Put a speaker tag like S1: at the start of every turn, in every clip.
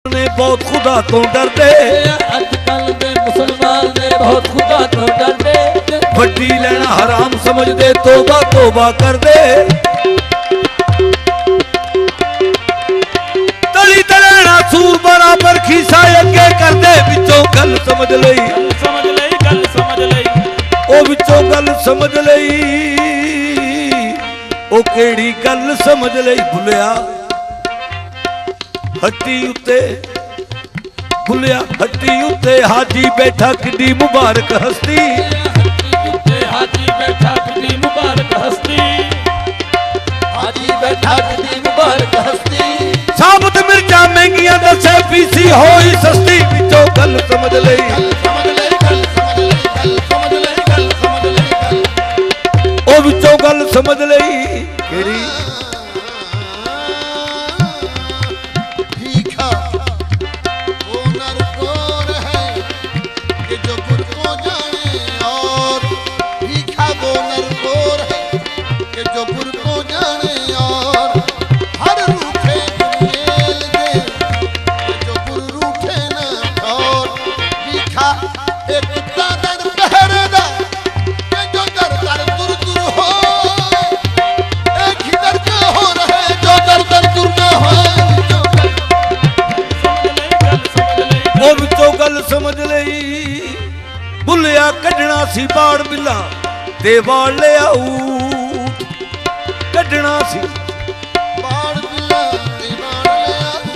S1: ने बहुत खुदा तो डरदे,
S2: अजकल दे मुसलमान ने बहुत खुदा तो डरदे,
S1: वड्डी लेना हराम समझदे, तौबा तौबा कर दे। तली तलेना सूर बराबर खीसा अगे कर दे, विचों गल समझ लई,
S2: समझ लई गल समझ लई,
S1: ओ विचों गल समझ लई, ओ केड़ी गल समझ लई। भुलिया हट्टी उत्ते, भुलिया हट्टी उत्ते हाजी बैठा किड्डी मुबारक हस्ती,
S2: हाजी बैठा किड्डी मुबारक हस्ती, हाजी बैठा किड्डी मुबारक हस्ती।
S1: साबुत मिर्चा महंगियां दसे पीसी होई सस्ती, विचों गल समझ लई,
S2: समझ लई गल समझ लई, गल समझ लई, गल समझ लई,
S1: ओ विचों गल समझ लई। केड़ी समझ लई। भुलिया कढ़ना सी बाड़ बिला ते वाल ले आऊ, कढ़ना सी
S3: बाड़ बिला ते वाल ले आऊ।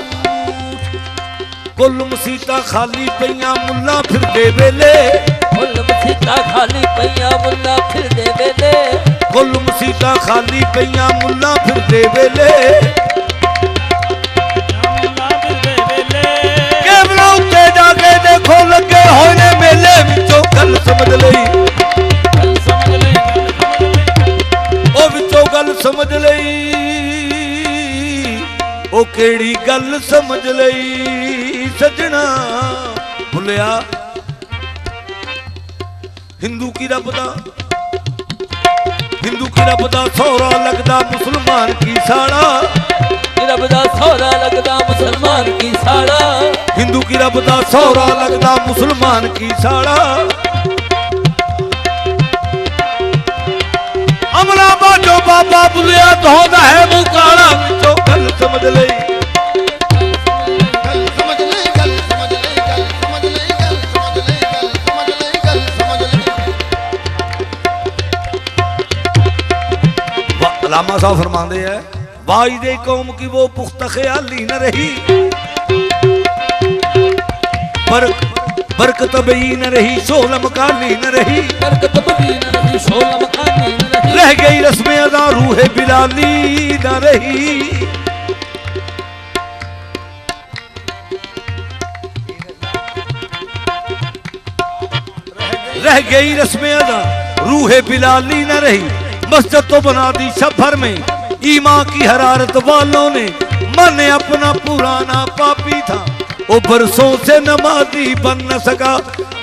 S1: कुल मसीता खाली पईयां मुल्ला फिरदे वेले,
S2: कुल मसीता खाली पईयां मुल्ला फिरदे वेले,
S1: कुल मसीता खाली पईयां मुल्ला फिरदे वेले। देखो लगे होने मेले, विचों गल समझ लई, ओ विचों गल समझ लई, ओ केड़ी गल समझ लई। सजना भुलिया हिंदू की रब दा, हिंदू की रब दा सौरा लगदा मुसलमान की साड़ा,
S2: रब दा सौरा लगदा मुसलमान की साड़ा,
S1: हिंदू की रब दा सौरा लगदा मुसलमान की साड़ा। अमला बाजो बाबा बुलिया धोदा है मुकाला, विचों गल समझ लई,
S3: गल समझ लई, गल समझ लई, गल समझ लई, गल समझ लई, गल समझ लई, गल समझ लई।
S1: अलामा साहब फरमाते हैं, वाइदे कौम की वो पुख्ता ख्याली न रही, बरकत बई न रही, शोलम काली न रही,
S2: बरकत बई न रही, शोलम काली न रही,
S1: रह गई रस्में अदा रूहे बिलाली न रही। रह गई रस्में अदा रूहे बिलाली न रही। मस्जिद तो बना दी शहर में ईमा की हरारत वालों ने, मन अपना पुराना पापी था, वो बरसों से नमाजी बन न सका।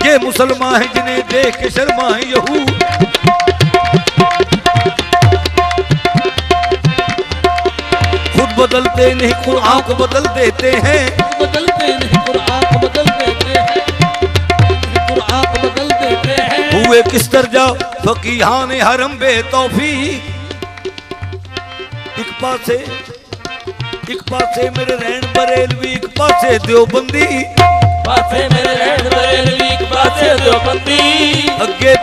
S1: ये मुसलमान है जिन्हें देख के शर्माए यहूद, खुद बदलते नहीं कुरान को बदल देते हैं,
S2: बदलते नहीं कुरान को बदल देते हैं, कुरान को बदल देते हैं।
S1: हुए किस दर्जा फकीहान हरम बेतौफीक, एक पासे मेरे रैन बरेलवी, एक पासे देवबंदी,
S2: पासे मेरे रैन बरेलवी, एक पासे देवबंदी, अगे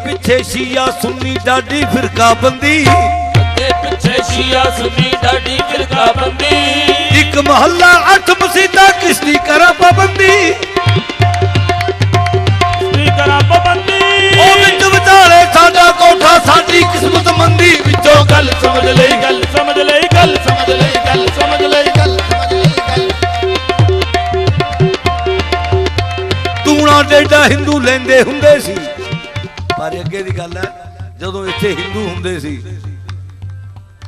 S2: पीछे शिया सुन्नी डाडी फिरका बंदी, अगे पीछे शिया सुन्नी डाडी फिरका बंदी।
S1: एक मोहल्ला 8 मसीता किसदी करा पाबंदी,
S2: करा पाबंदी।
S1: ओ विच विचारे साडा कोठा साडी किस्मत मंदी, विचों गल समझ लई,
S2: गल समझ लई, गल समझ लई, गल समझ लई,
S3: गल समझ लई, गल।
S1: तूणा डेडा हिंदू लेंदे हुंदे सी, पर अगे दी गल है जदों इत्थे हिंदू हुंदे सी,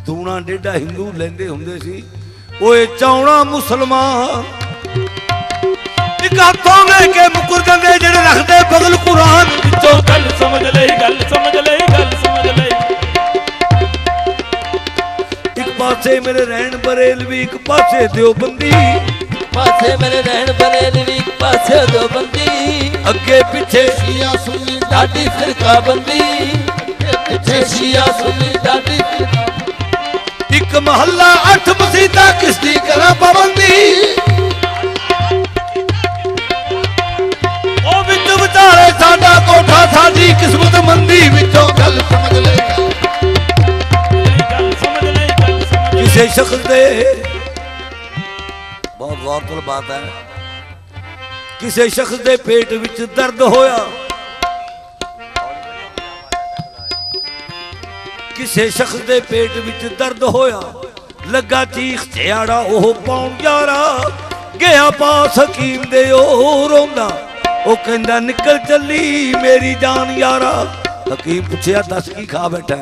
S1: तूणा डेडा हिंदू लेंदे हुंदे सी, ओए चावणा मुसलमान एक हाथों लेके मुकर जांदे जेड़े रखदे बगल कुरान, विचों
S2: गल समझ लई, गल समझ लई, गल समझ लई।
S1: पासे मेरे रहन बरेलवी एक पासे देवबंदी
S2: पासे मेरे रहन बरेलवी एक पासे देवबंदी
S1: अगे पिछे
S3: शिया सुन्नी
S2: ढाडी फिरका बंदी पिछे शिया सुन्नी ढाडी फिरका
S1: एक महल्ला 8 मसीता किसदी करा पाबंदी ओ विच विचारे साडा कोठा साडी किस्मत मंदी विचों
S3: गल समझ ले
S1: किसे शख्स दे बहुत गौरतलब बात है किसे शख्स दे पेट विच दर्द होया किसे शख्स दे पेट विच दर्द होया लगा चीख झियाड़ा ओह पाउण यारा गया पास हकीम दे ओ रोंदा ओ कहंदा निकल चली मेरी जान यारा हकीम पूछया दस की खा बैठा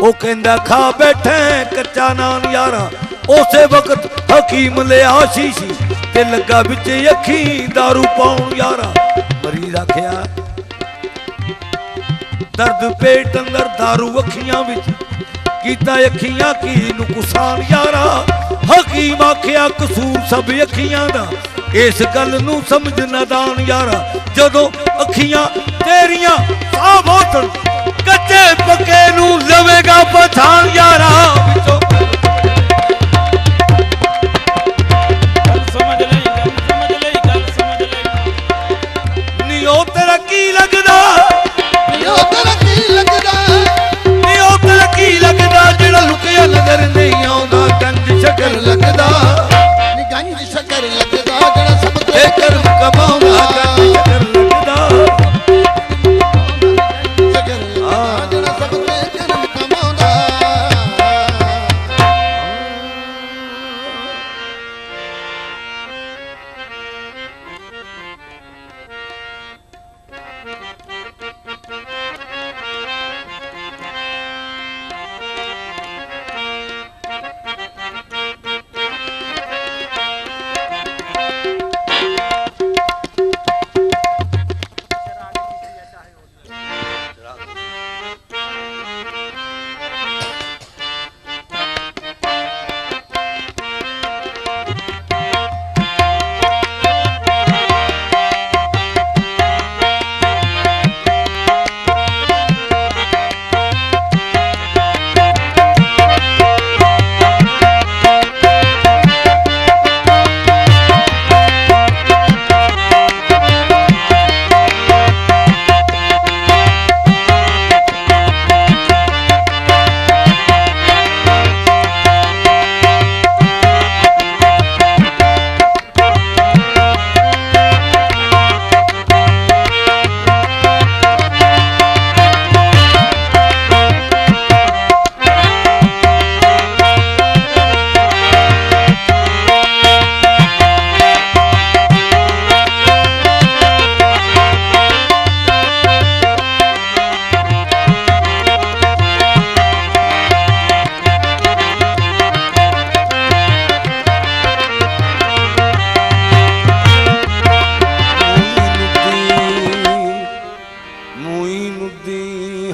S1: ओ कहंदा खा बैठा कच्चा नान यारा उसे वक्त हकीम ले शीशी ते लगा विच अखी दारू पाउण यारा मरीज आखिया दर्द पेट अंदर दारू अखियां विच कीता अखियां की नुकसान यारा हकीम आखिया कसूर सब अखियां दा इस गल नू समझ नादान यारा जदों अखियां तेरियां साफ होतन कच्चे पक्के नू लवेगा पछाण यारा विचों नियो तेरा की लगदा
S3: यो तेरा की लगदा
S1: नियो तेरा की लगदा जेड़ा लुकिया नजर नहीं आउंदा गंज शक्कर लगदा
S3: नी गंज शक्कर लगदा जड़ा सब
S1: ए कर्म कमाउंदा गंज शक्कर लगदा
S3: शक्कर जड़ा सब ते कर्म कमाउंदा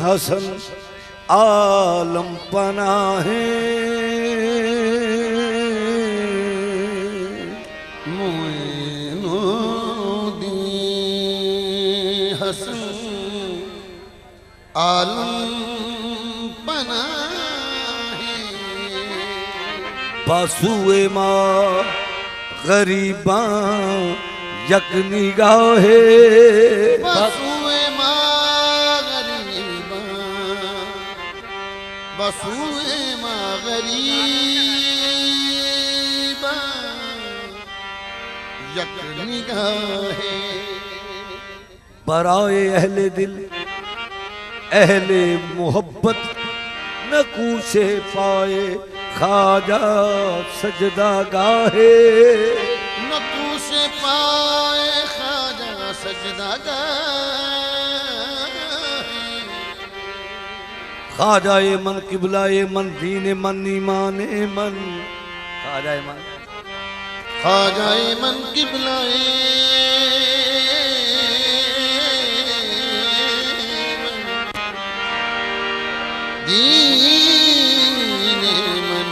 S1: हसन आलम पनाहे
S3: मोइनुद्दीन हसन आलम पनाहे
S1: पासुए माँ गरीबा यक निगाहे
S3: बसुए माँ गरीबा बसुए माँ गरीबा यक निगाहे
S1: बराए अहले दिल अहले मोहब्बत नकूशे पाए खाजा सजदा गाहे
S3: नकूशे पाए खाजा सजदा गाहे
S1: खाजाए मन किबलाए मन दीने मन ईमाने मन खाजाए मन
S3: खाजाए मन किबलाए दीने मन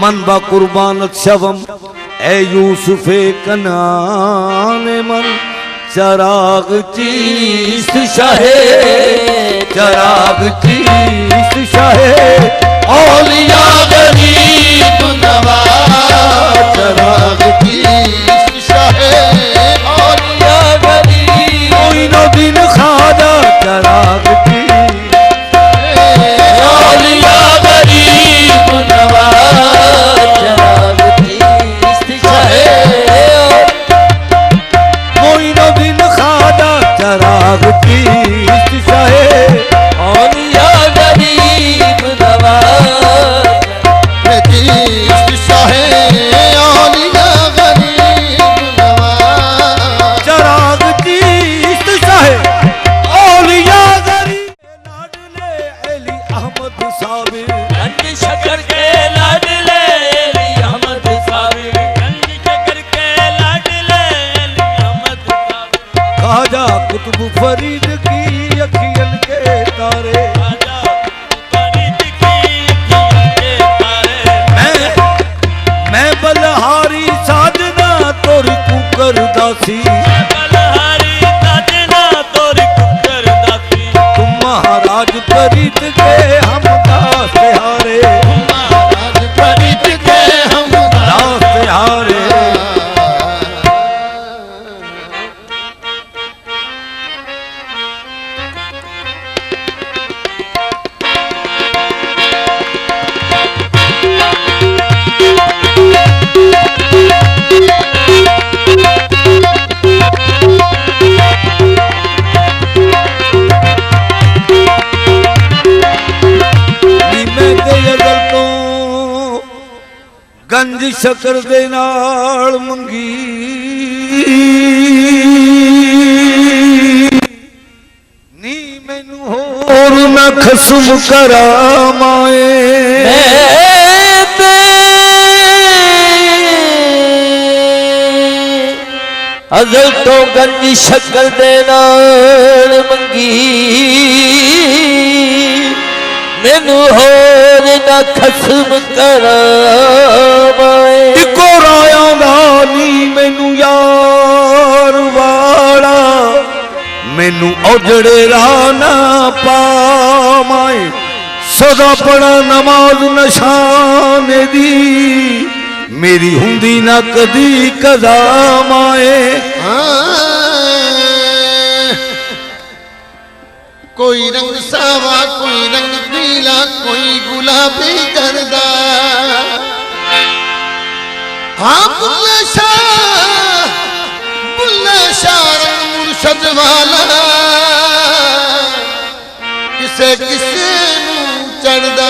S1: मन बा कुर्बानत शवम ए यूसुफे कनान मन चराग चीस्त शाहे चराग चीस्त शाहे
S3: औलिया गरीब नवाज चराग चीस्त शाहे औलिया गरीब
S1: कोई नो दिन खादा चराग
S2: औलिया गरीब नवाज चराग चीस्त शाहे
S1: कोई नो दिन खादा चराग चीस्त शाहे
S2: औलिया गरीब नवाज
S3: चीस्त शाहे औलिया गरीब नवाज
S1: चराग चीस्त शाहे औलिया गरीब लाडले अली अहमद साबिर
S2: गंज शकर के लाडले अली अहमद साबिर गंज शकर के लाडले अली अहमद साबिर
S1: खाजा कुतुब फरीद की अखियन के तारे
S2: राजा फरीद की अखियों के तारे
S1: मैं बलहारी साजना तोर कुकर दासी
S2: बलहारी साजना तोर कुकर दासी
S1: तुम महाराज फरीद के हम दास हारे
S3: महाराज फरीद के हम
S1: दास हारे मैं ते अगल तो गंज शकर दे नाल मंगी नी मैनू होर ना खसम करा माए
S2: अजल तो गंज शक्ल दे नाल मंगी मैनू होर ना खसम करावे
S1: इको राया दा नी मैनू यार वाला मैनू औजड़े राह ना पावाए सदा पढ़ा नमाज नशाने दी मेरी हुंदी ना कदी कदा माए
S3: कोई रंग सावा कोई रंग पीला कोई गुलाबी करदा हाँ बुल्ले शाह रंग मुर्शद वाला किसे किसे नू चढ़दा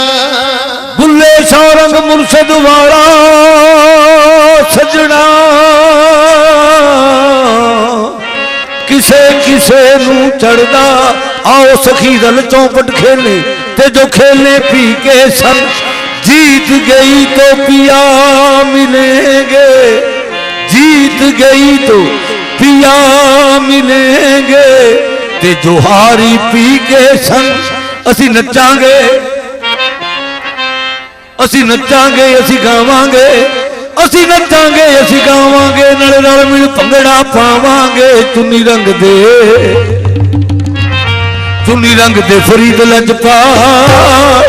S1: बुल्ले शाह रंग मुर्शद वाला सजना किसे किसे नू चढ़दा आओ सखी दल चौपट खेले ते जो खेले पी के सन जीत गई तो पिया मिलेंगे जीत गई तो पिया मिलेंगे ते जो हारी पी के सन असी नचांगे असी नचांगे असी गावांगे असी नचांगे असी गावांगे नाले नाल मिल भंगड़ा पावांगे चुन्नी रंग दे फरीद लजपाल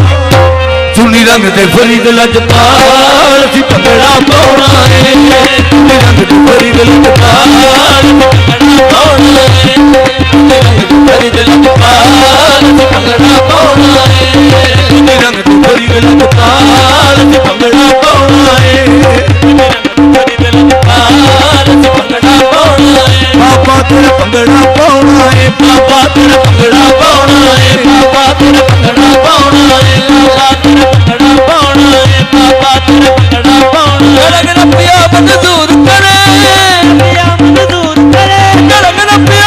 S1: चुन्नी रंग दे फरीद लजपाल असी भंगड़ा पाउणा है चुन्नी रंग दे फरीद लजपाल भंगड़ा पाउणा है चुन्नी रंग दे फरीद लजपाल भंगड़ा पाउणा है चुन्नी रंग दे फरीद लजपाल भंगड़ा पाउणा है बाबा तेरा भंगड़ा पाउणा है बाबा तेरा भंगड़ा पाउणा है बाबा तेरा भंगड़ा पाउणा है लाला तेरा भंगड़ा पाउणा है बाबा तेरा भंगड़ा पाउणा है गरग न पिया मन दूर करे पिया मन दूर करे गरग न पिया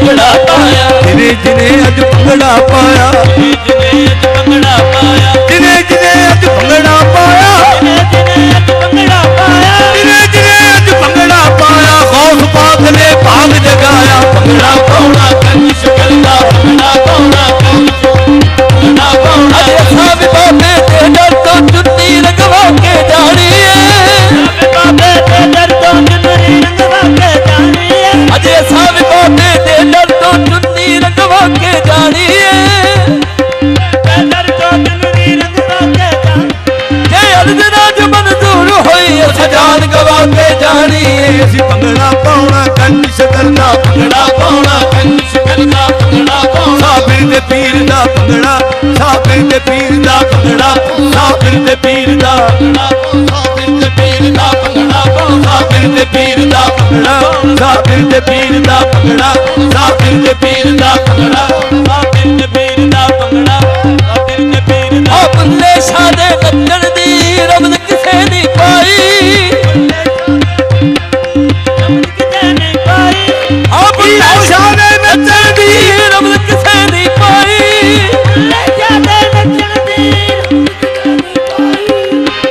S2: ਭੰਗੜਾ ਪਾਇਆ
S1: ਜਿਨੇ ਜਿਨੇ ਅੱਜ ਭੰਗੜਾ ਪਾਇਆ
S2: ਜਿਨੇ ਅੱਜ ਭੰਗੜਾ ਪਾਇਆ
S1: ਜਿਨੇ ਜਿਨੇ ਅੱਜ ਭੰਗੜਾ ਪਾਇਆ
S2: ਜਿਨੇ ਅੱਜ ਭੰਗੜਾ ਪਾਇਆ
S1: ਜਿਨੇ ਜਿਨੇ ਅੱਜ ਭੰਗੜਾ ਪਾਇਆ ਗੌਸ ਪਾਕ ਨੇ ਭਾਗ ਜਗਾਇਆ ਭੰਗੜਾ ਪਾਉਣਾ
S2: ਕੰਨ ਸ਼ਕਲ ਦਾ ਭੰਗੜਾ ਪਾਉਣਾ ਭੰਗੜਾ ਪਾਉਣਾ
S1: ਸਾਹਿਬ ਬਾਬੇ ਤੇ ਦਰ ਤੋਂ ਚੁੰਨੀ ਰੰਗਵਾ ਕੇ ਜਾਣੀ ਏ
S2: ਬਾਬੇ ਤੇ ਦਰ ਤੋਂ ਚੁੰਨੀ ਰੰਗਵਾ ਕੇ ਜਾਣੀ ਏ
S1: ਅਜੇ ਸਾਹਿਬ ਬਾਬੇ ਤੇ ਦਰ ਤੋਂ ਚੁੰਨੀ ਰੰਗਵਾ ਕੇ ਜਾਣੀ ਏ
S2: ਦਰ ਤੋਂ ਚੁੰਨੀ ਰੰਗਵਾ ਕੇ ਜਾਣੀ
S1: ਜੇ ਅਰਜ਼ ਰਾਜ ਮਨਜ਼ੂਰ ਹੋਈ ਸਜਾਨ ਗਵਾ ਕੇ ਜਾਣੀ ਏ ਅਸੀਂ ਭੰਗੜਾ ਪਾਉਣਾ ਕੰਨ ਸ਼ਕਲ ਦਾ ਭੰਗੜਾ ਪਾਉਣਾ
S2: ਕੰਨ ਸ਼ਕਲ ਦਾ ਭੰਗੜਾ ਪਾਉਣਾ
S1: ਸਾਬਿਰ ਦੇ ਪੀਰ ਦਾ ਭੰਗੜਾ ਸਾਬਿਰ ਦੇ ਪੀਰ ਦਾ ਭੰਗੜਾ ਸਾਬਿਰ ਦੇ ਪੀਰ ਦਾ
S2: ਸਾਬਿਰ ਦੇ ਪੀਰ ਦਾ ਭੰਗੜਾ ਪਾਉਣਾ
S1: ਸਾਬਿਰ ਦੇ ਪੀਰ ਦਾ ਭੰਗੜਾ ਸਾਬਿਰ ਦੇ ਪੀਰ ਦਾ ਭੰਗੜਾ ਸਾਬਿਰ ਦੇ ਪੀਰ ਦਾ ਭੰਗੜਾ
S2: ਸਾਬਿਰ ਦੇ ਪੀਰ ਦਾ ਭੰਗੜਾ ਸਾਬਿਰ ਦੇ ਪੀਰ ਦਾ
S1: ਆ ਬੱਲੇ ਸ਼ਾਹ ਦੇ ਨੱਚਣ ਦੀ ਰਮਜ਼ ਕਿਸੇ ਨਹੀਂ ਪਾਈ
S2: ਕਿਤੇ ਨਹੀਂ ਪਾਈ
S1: ਆ ਬੱਲੇ ਸ਼ਾਹ ਦੇ ਨੱਚਣ ਦੀ ਰਮਜ਼ ਕਿਸੇ ਨਹੀਂ ਪਾਈ
S2: ਲੈ ਜਾਦੇ ਨੱਚਣ ਦੀ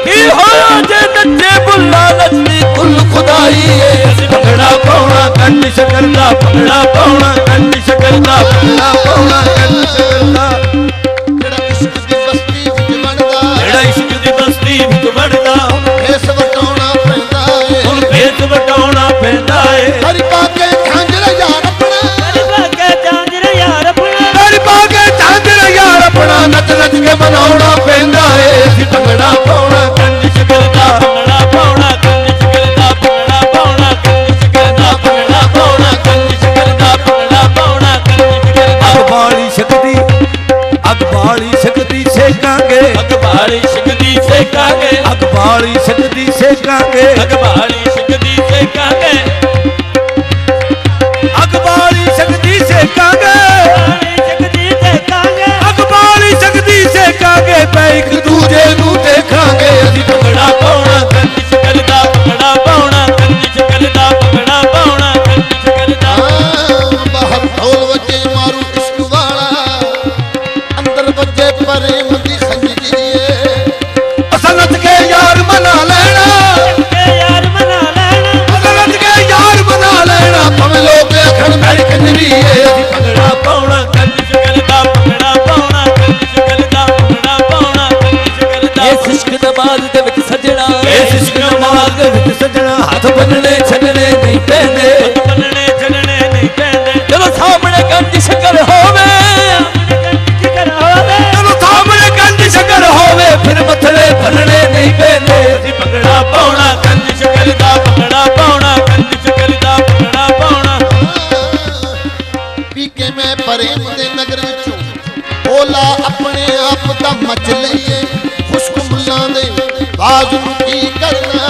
S1: ਕੀ ਹੋਇਆ ਜੇ ਨੱਚੇ ਬੁੱਲਾ ਨੱਚਦੀ ਕੁੱਲ ਖੁਦਾਈ ਏ ਅਸੀਂ ਭੰਗੜਾ ਪਾਉਣਾ ਕੰਨ ਸ਼ਕਲ ਦਾ ਭੰਗੜਾ ਪਾਉਣਾ ਕੰਨ ਸ਼ਕਲ ਦਾ ਭੰਗੜਾ ਪਾਉਣਾ ਕੰਨ ਸ਼ਕਲ ਦਾ
S3: ਜਿਹੜਾ ਇਸ਼ਕ ਦੀ ਬਸਤੀ ਵਿੱਚ ਬਣਦਾ
S1: ਜਿਹੜਾ ਇਸ਼ਕ ਦੀ ਬਸਤੀ ਵਿੱਚ ਵੜਦਾ
S3: ਇਸ ਵਟਾਉਣਾ ਪੈਂਦਾ ਏ
S1: ਹੁਣ ਭੇਤ ਵਟਾਉਣਾ ਪੈਂਦਾ ਏ
S3: ਹਰੀ ਪਾ ਕੇ ਖਾਂਜਰ ਯਾਰ ਆਪਣਾ
S2: ਹਰੀ ਭਾਗੇ ਚਾਂਜਰ ਯਾਰ ਆਪਣਾ
S1: ਦਰ ਪਾ ਕੇ ਚਾਂਦਰ ਯਾਰ ਆਪਣਾ ਨੱਚ ਨੱਚ ਕੇ ਮਨਾਉਣਾ ਪੈਂਦਾ ਏ ਅਸੀਂ ਭੰਗੜਾ ਪਾਉਣਾ ਕੰਨ ਸ਼ਕਲ ਦਾ
S2: ਭੰਗੜਾ ਪਾਉਣਾ ਕੰਨ ਸ਼ਕਲ ਦਾ ਭੰਗੜਾ ਪਾਉਣਾ ਕੰਨ ਸ਼ਕਲ ਦਾ ਭੰਗੜਾ ਪਾਉਣਾ ਕੰਨ ਸ਼ਕਲ ਦਾ ਭੰਗੜਾ ਪਾਉਣਾ ਕੰਨ ਸ਼ਕਲ ਦਾ
S1: ਅੱਗ ਬਾਲੀ ਸਕਦੀ ਸੇਕਾਂਗੇ
S2: ਅੱਗ ਬਾਲੀ ਸ਼ਕਦੀ ਸੇਕਾਂਗੇ
S1: ਅੱਗ ਬਾਲੀ ਸਕਦੀ ਸੇਕਾਂਗੇ
S2: ਅੱਗ ਬਾਲੀ ਸ਼ਕਦੀ ਸੇਕਾਂਗੇ
S1: ਅੱਗ ਬਾਲੀ ਸਕਦੀ ਸੇਕਾਂਗੇ
S2: ਬਾਲੀ ਸ਼ਕਦੀ ਸੇਕਾਂਗੇ
S1: ਅੱਗ ਬਾਲੀ ਸਕਦੀ ਸੇਕਾਂਗੇ ਪੈ ਇੱਕ ਦੂਜੇ ਨੂੰ ਦੇਖਾਂਗੇ ਅਸੀਂ ਭੰਗੜਾ ਪਾਉਣਾ
S2: ਕੰਨ ਸ਼ਕਲ ਦਾ ਭੰਗੜਾ ਪਾਉਣਾ ਕੰਨ ਸ਼ਕਲ ਦਾ ਭੰਗੜਾ ਪਾਉਣਾ ਕੰਨ ਸ਼ਕਲ ਦਾ
S3: ਬਾਹਰ ਢੋਲ ਵਜੇ ਮਾਰੂ ਇਸ਼ਕ ਵਾਲਾ ਅੰਦਰ ਵੱਜੇ ਪ੍ਰੇਮ ਦੀ ਖੰਜਰੀ ਏ
S1: ਅਸਾਂ ਨੱਚ ਕੇ ਯਾਰ ਮਨਾ ਲੈਣਾ
S2: ਕੇ ਯਾਰ ਮਨਾ ਲੈਣਾ
S1: ਅਸਾਂ ਨੱਚ ਕੇ ਯਾਰ ਮਨਾ ਲੈਣਾ
S3: ਭਾਵੇਂ ਲੋਕ ਆਖਣ ਮੇਰੀ ਕੰਜਰੀ ਏ
S1: ਅਸੀਂ ਭੰਗੜਾ ਪਾਉਣਾ
S2: ਕੰਨ ਸ਼ਕਲ ਦਾ ਭੰਗੜਾ ਪਾਉਣਾ ਕੰਨ ਸ਼ਕਲ ਦਾ ਭੰਗੜਾ ਪਾਉਣਾ ਕੰਨ ਸ਼ਕਲ ਦਾ
S1: ਇਸ ਇਸ਼ਕ ਨਮਾਜ਼ ਦੇ ਵਿੱਚ ਸੱਜਣਾ ਇਸ ਇਸ਼ਕ ਨਮਾਜ਼ ਦੇ ਵਿੱਚ ਸੱਜਣਾ ਹੱਥ ਬੰਨਣੇ ਛੱਡਣੇ ਨਹੀਂ ਪੈਂਦੇ
S2: ਬੰਨਣੇ ਛੱਡਣੇ ਨਹੀਂ ਪੈਂਦੇ
S1: ਜਦੋਂ ਸਾਹਮਣੇ ਕੰਜ ਸ਼ਕਲ ਹੋਵੇ
S2: ਜਿਗਰ ਹੋਵੇ
S1: ਜਦੋਂ ਸਾਹਮਣੇ ਕੰਜ ਸ਼ਕਲ ਹੋਵੇ ਫਿਰ ਮੱਥਲੇ ਭੰਨਣੇ ਨਹੀਂ ਪੈਂਦੇ ਅਸੀਂ ਭੰਗੜਾ ਪਾਉਣਾ
S2: ਕੰਨ ਸ਼ਕਲ ਦਾ ਭੰਗੜਾ ਪਾਉਣਾ ਕੰਨ ਸ਼ਕਲ ਦਾ ਭੰਗੜਾ ਪਾਉਣਾ
S3: ਪੀ ਕੇ ਮੈਂ ਪ੍ਰੇਮ ਦੇ ਨਗਰ ਵਿੱਚੋਂ ਓਲਾ ਆਪਣੇ ਆਪ ਦਾ ਮਚ ਲਈਏ ਖੁਸ਼ਕ ਮੁੱਲਾਂ ਦੇ ਬਾਜ਼ ਨੂੰ ਕੀ ਕਰਨਾ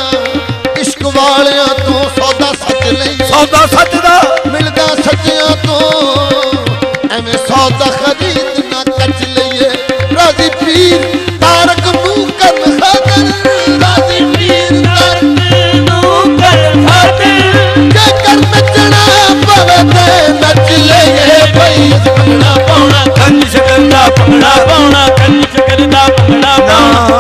S3: ਇਸ਼ਕ ਵਾਲਿਆਂ ਤੋਂ ਸੌਦਾ ਸੱਚ ਲਈਏ
S1: ਸੌਦਾ ਸੱਚ ਦਾ
S3: ਮਿਲਦਾ ਸੱਚਿਆਂ ਤੋਂ ਐਵੇਂ ਸੌਦਾ ਖਰੀਦ ਨਾ ਕੱਚ ਲਈਏ ਰਾਜ਼ੀ ਪੀਰ ਤਾਰਕ ਨੂੰ ਕਰਨ ਖਾਤਰ ਰਾਜ਼ੀ ਪੀਰ ਤਾਰਕ
S2: ਨੂੰ ਕਰ ਖਾਤਰ
S3: ਜੇ ਕਰ ਨੱਚਣਾ ਪਵੇ ਤੇ ਨੱਚ ਲਈਏ ਭਈ ਅਸੀਂ ਭੰਗੜਾ ਪਾਉਣਾ
S1: ਕੰਜ ਸ਼ਕਲ ਦਾ ਭੰਗੜਾ
S2: ਪਾਉਣਾ ਕੰਨ ਸ਼ਕਲ ਦਾ ਭੰਗੜਾ ਪਾਉਣਾ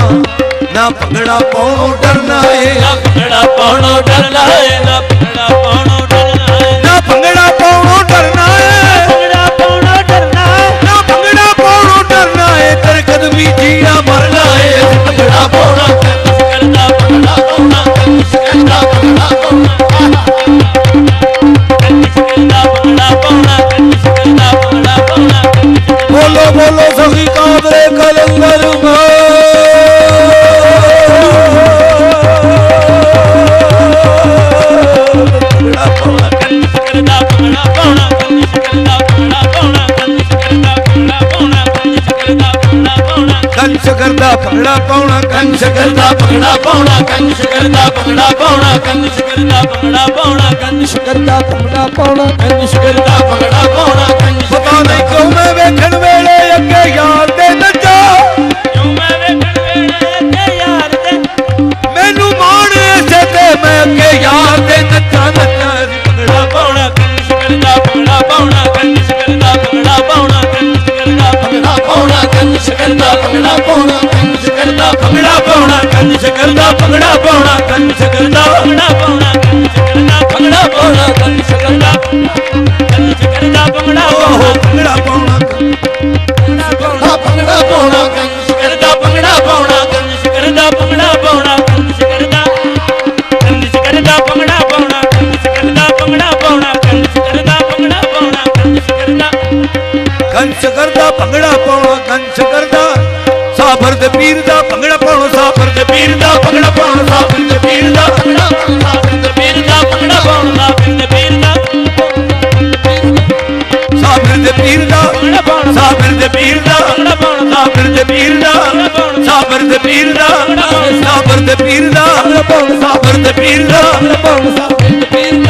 S1: ਨਾ ਭੰਗੜਾ ਪਾਉਣੋਂ ਡਰਨਾ ਏ
S2: ਨਾ ਭੰਗੜਾ ਪਾਉਣੋਂ ਡਰਨਾ ਏ ਨਾ ਭੰਗੜਾ ਪਾਉਣੋਂ ਡਰਨਾ ਏ
S1: ਨਾ ਭੰਗੜਾ ਪਾਉਣੋਂ ਡਰਨਾ ਏ
S2: ਭੰਗੜਾ ਪਾਉਣੋਂ ਡਰਨਾ
S1: ਨਾ ਭੰਗੜਾ ਪਾਉਣੋਂ ਡਰਨਾ ਏ ਤੇਰੇ ਕਦਮੀ ਜੀਣਾ ਮਰਨਾ ਏ ਅਸੀਂ ਭੰਗੜਾ ਪਾਉਣਾ
S2: ਕੰਨ ਸ਼ਕਲ ਦਾ ਭੰਗੜਾ ਪਾਉਣਾ ਕੰਨ ਸ਼ਕਲ ਦਾ ਭੰਗੜਾ ਪਾਉਣਾ ਕੰਨ ਸ਼ਕਲ ਦਾ ਭੰਗੜਾ ਪਾਉਣਾ ਕੰਨ ਸ਼ਕਲ ਦਾ ਭੰਗੜਾ ਪਾਉਣਾ
S1: ਬੋਲੋ ਬੋਲੋ ਸਖੀ ਕਾਦਰੇ ਕਲੰਦਰ ਮਾ ਭੰਗੜਾ ਪਾਉਣਾ
S2: ਕੰਨ ਸ਼ਕਲ ਦਾ ਭੰਗੜਾ ਪਾਉਣਾ ਕੰਨ ਸ਼ਕਲ ਦਾ ਭੰਗੜਾ ਪਾਉਣਾ ਕੰਨ ਸ਼ਕਲ ਦਾ ਭੰਗੜਾ ਪਾਉਣਾ ਕੰਨ ਸ਼ਕਲ ਦਾ ਭੰਗੜਾ ਪਾਉਣਾ
S1: ਕੰਨ ਸ਼ਕਲ ਦਾ ਭੰਗੜਾ ਪਾਉਣਾ ਕੰਨ ਸ਼ਕਲ ਦਾ
S2: ਭੰਗੜਾ ਪਾਉਣਾ ਕੰਨ ਸ਼ਕਲ ਦਾ ਭੰਗੜਾ ਪਾਉਣਾ ਕੰਨ ਸ਼ਕਲ ਦਾ ਭੰਗੜਾ ਪਾਉਣਾ ਕੰਨ ਸ਼ਕਲ
S1: ਦਾ ਭੰਗੜਾ ਪਾਉਣਾ
S2: ਕੰਨ ਸ਼ਕਲ ਦਾ ਭੰਗੜਾ ਪਾਉਣਾ ਕੰਨ
S1: ਪਤਾ ਨਹੀਂ ਕਿਉਂ ਮੈਂ ਵੇਖਣ ਵੇਲੇ ਅੱਗੇ ਯਾਰ ਦੇ ਨੱਚਾ
S2: ਕਿਉਂ ਮੈਂ ਵੇਖਣ ਵੇਲੇ ਅੱਗੇ ਯਾਰ ਦੇ
S1: ਮੈਨੂੰ ਮਾਣ ਐਸੇ ਤੇ ਮੈਂ ਅੱਗੇ ਯਾਰ ਦੇ ਨੱਚਾ ਨੱਚਾ
S2: ਭੰਗੜਾ ਪਾਉਣਾ ਕੰਨ ਸ਼ਕਲ ਦਾ ਭੰਗੜਾ ਪਾਉਣਾ
S1: ਭੰਗੜਾ ਪਾਉਣਾ ਕੰਚ ਕਰਦਾ ਸਾਬਰ ਦੇ ਪੀਰ ਦਾ ਭੰਗੜਾ ਪਾਉਣਾ ਸਾਬਰ ਦੇ ਪੀਰ ਦਾ ਭੰਗੜਾ ਪਾਉਣਾ ਸਾਬਰ ਦੇ ਪੀਰ ਦਾ
S2: ਭੰਗੜਾ ਪਾਉਣਾ ਸਾਬਰ ਦੇ ਪੀਰ ਦਾ ਭੰਗੜਾ ਪਾਉਣਾ ਸਾਬਰ ਦੇ ਪੀਰ ਦਾ
S1: ਸਾਬਰ ਦੇ ਪੀਰ ਦਾ
S2: ਭੰਗੜਾ ਪਾਉਣਾ
S1: ਸਾਬਰ ਦੇ ਪੀਰ ਦਾ
S2: ਭੰਗੜਾ ਪਾਉਣਾ
S1: ਸਾਬਰ ਦੇ ਪੀਰ ਦਾ ਸਾਬਰ ਦੇ ਪੀਰ ਦਾ ਸਾਬਰ ਦੇ ਪੀਰ ਦਾ ਸਾਬਰ ਦੇ ਪੀਰ ਦਾ
S2: ਭੰਗੜਾ ਪਾਉਣਾ ਸਾਬਰ ਦੇ ਪੀਰ ਦਾ ਭੰਗੜਾ ਪਾਉਣਾ ਸਾਬਰ ਦੇ ਪੀਰ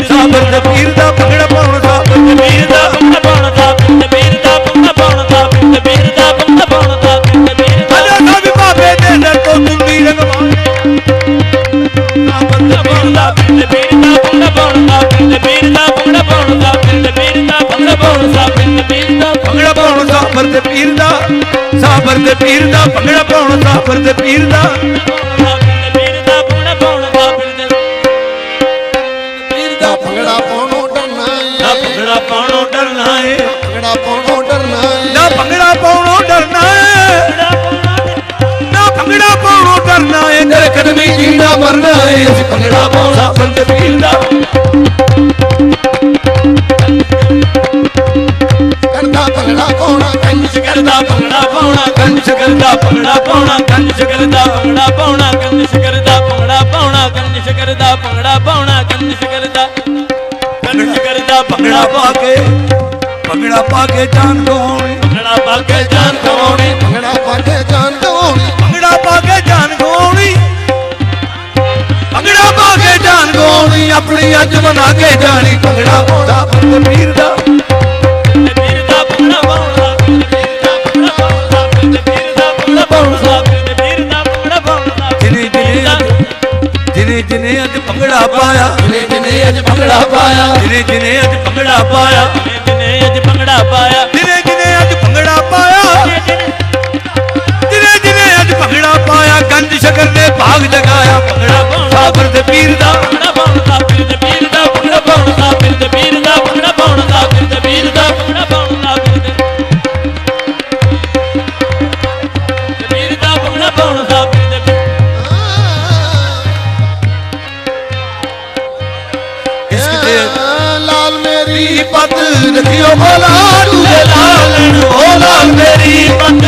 S1: ਸਾਬਰ ਦੇ ਪੀਰ ਦਾ ਭੰਗੜਾ ਪਾਉਣਾ ਸਾਬਰ ਦੇ ਪੀਰ ਦਾ
S2: ਭੰਗੜਾ ਪਾਉਣਾ ਸਾਬਰ ਦੇ ਪੀਰ ਦਾ ਭੰਗੜਾ ਪਾਉਣਾ ਸਾਬਰ ਦੇ ਪੀਰ ਦਾ ਭੰਗੜਾ ਪਾਉਣਾ ਸਾਬਰ ਦੇ ਪੀਰ ਦਾ
S1: ਅਜਾ ਨਾ ਵੀ ਬਾਬੇ ਦੇ ਦਰ ਤੋਂ ਤੁੰਦੀ ਰਗਵਾਣੇ ਸਾਬਰ ਦੇ ਪੀਰ ਦਾ
S2: ਦੇ ਪੀਰ ਦਾ ਭੰਗੜਾ ਪਾਉਣਾ ਸਾਬਰ ਦੇ ਪੀਰ ਦਾ ਭੰਗੜਾ ਪਾਉਣਾ ਸਾਬਰ ਦੇ ਪੀਰ ਦਾ ਭੰਗੜਾ ਪਾਉਣਾ ਸਾਬਰ ਦੇ ਪੀਰ ਦਾ
S1: ਭੰਗੜਾ ਪਾਉਣਾ ਸਾਬਰ ਦੇ ਪੀਰ ਦਾ ਸਾਬਰ ਦੇ ਪੀਰ ਦਾ ਭੰਗੜਾ ਪਾਉਣਾ ਸਾਬਰ ਦੇ ਪੀਰ ਦਾ
S3: ਭੰਗੜਾ ਪਾਉਣੋਂ ਡਰਨਾ
S1: ਨਾ
S3: ਏ
S1: ਭੰਗੜਾ ਪਾਉਣੋਂ ਡਰਨਾ ਏ
S3: ਭੰਗੜਾ ਪਾਉਣੋਂ ਡਰਨਾ ਏ
S1: ਨਾ ਭੰਗੜਾ ਪਾਉਣੋਂ ਡਰਨਾ ਏ ਨਾ ਭੰਗੜਾ ਪਾਉਣੋਂ ਡਰਨਾ ਏ ਤੇਰੇ ਕਦਮੀ ਜੀਣਾ ਮਰਨਾ ਏ ਅਸੀਂ ਭੰਗੜਾ ਪਾਉਣਾ ਸਾਬਰ ਦੇ ਪੀਰ ਦਾ
S3: ਕਰਦਾ ਭੰਗੜਾ ਪਾਉਣਾ ਕੰਜ
S2: ਕਰਦਾ ਭੰਗੜਾ ਪਾਉਣਾ
S1: ਕੰਚ ਕਰਦਾ ਭੰਗੜਾ ਪਾਉਣਾ ਕੰਚ ਕਰਦਾ
S2: ਭੰਗੜਾ ਪਾਉਣਾ ਕੰਨਿਸ਼ ਕਰਦਾ ਭੰਗੜਾ ਪਾਉਣਾ ਕੰਨਿਸ਼ ਕਰਦਾ ਭੰਗੜਾ ਪਾਉਣਾ ਕੰਨਿਸ਼ ਕਰਦਾ ਕੰਨਿਸ਼ ਕਰਦਾ
S1: ਭੰਗੜਾ ਪਾ ਕੇ ਜਾਨ ਗਵਾਉਣੀ
S2: ਭੰਗੜਾ ਪਾ ਕੇ ਜਾਨ ਗਵਾਉਣੀ
S3: ਭੰਗੜਾ ਪਾ ਕੇ ਜਾਨ ਗਵਾਉਣੀ
S1: ਭੰਗੜਾ ਪਾ ਕੇ ਜਾਨ ਗਵਾਉਣੀ ਭੰਗੜਾ ਪਾ ਕੇ ਜਾਨ ਗਵਾਉਣੀ ਆਪਣੀ ਅੱਜ ਬਣਾ ਕੇ ਜਾਣੀ ਭੰਗੜਾ ਪਾਉਂਦਾ ਬੰਦੇ ਪੀਰ ਦਾ
S2: ਤੇ ਪੀਰ ਦਾ ਭੰਗੜਾ ਪਾਉਣਾ ਪੀਰ ਦਾ ਭੰਗੜਾ ਪਾਉਣਾ ਤੇ ਪੀਰ ਦਾ ਭੰਗੜਾ ਪਾਉਣਾ ਤੇ ਪੀਰ ਦਾ ਭੰਗੜਾ ਪਾਉਣਾ
S1: ਜਿਨੇ ਅੱਜ ਭੰਗੜਾ ਪਾਇਆ
S3: ਜਿਨੇ ਅੱਜ ਭੰਗੜਾ ਪਾਇਆ
S1: ਜਿਨੇ ਅੱਜ ਭੰਗੜਾ ਪਾਇਆ
S2: ਜਿਨੇ ਅੱਜ ਭੰਗੜਾ ਪਾਇਆ
S1: ਜਿਨੇ ਅੱਜ ਭੰਗੜਾ ਪਾਇਆ ਜਿਨੇ ਅੱਜ ਭੰਗੜਾ ਪਾਇਆ ਗੰਜ ਸ਼ਕਰ ਨੇ ਭਾਗ ਜਗਾਇਆ ਭੰਗੜਾ ਸਾਬਰ ਦੇ ਪੀਰ ਦਾ
S2: ਭੰਗੜਾ ਪਾਉਣਾ ਪੀਰ ਦੇ ਪੀਰ ਦਾ ਭੰਗੜਾ ਪਾਉਣਾ ਪੀਰ ਦੇ ਪੀਰ ਦਾ ਭੰਗੜਾ ਪਾਉਣਾ ਪੀਰ ਦੇ ਪੀਰ ਦਾ ਭੰਗੜਾ ਪਾਉਣਾ ਪੀਰ ਦੇ ਪੀਰ ਦਾ ਭੰਗੜਾ ਪਾਉਣਾ ਪੀਰ ਦੇ
S1: ਇਸ਼ਕ ਦੇ
S3: ਲਾਲ ਮੇਰੀ
S1: ਪਤ ਰਖਿਓ ਭੋਲਾ ਤੂੰ ਲਾਲਣ ਓ ਲਾਲ ਮੇਰੀ
S2: ਪੱਤ